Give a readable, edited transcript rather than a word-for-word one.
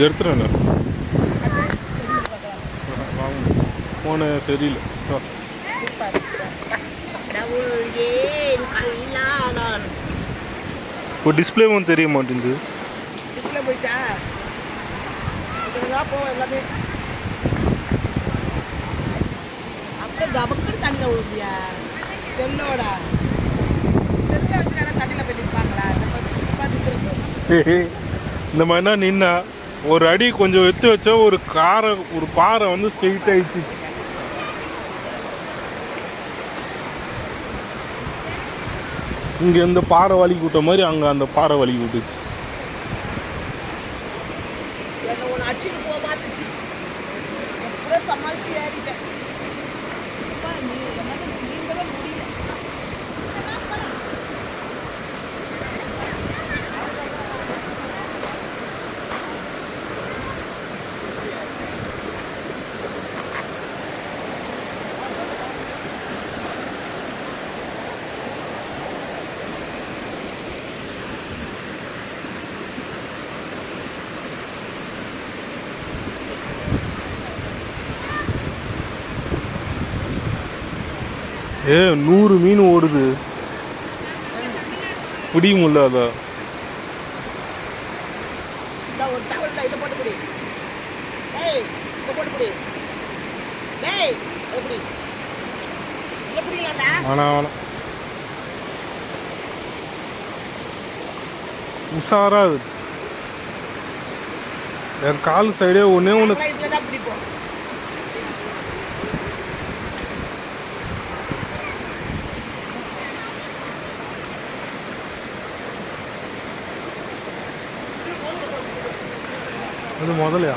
எடுத்துறேன் ஃபோனு சரியில்லை. இப்போ டிஸ்பிளேவும் தெரிய மாட்டேங்குது. டிஸ்பிளே போயிடுச்சா? போவோம் எல்லாமே அப்படியே டபக்குன்னு தண்ணியில் விழுந்தியா? செல்லோட செல்லை வச்சு நேரம் தண்ணியில் போய் நிற்பாங்களா? இந்த மாதிரினா நின்னா ஒரு அடி கொஞ்சம் எடுத்து வச்சா ஒரு பாறை வந்து ஸ்ட்ரெயிட் ஆயிடுச்சு. இங்கே இந்த பாறை வலிக்கு விட்ட மாதிரி அங்கே அந்த பாறை வலிக்கு விட்டுச்சு. சமாளிச்சு ஏறிட்டேன். ஏ 100 மீன் ஓடுது. பிடிக்கும்ல அத. உஷாரா என் கால் சைடே ஒன்னே ஒன்று. அது முதலையா?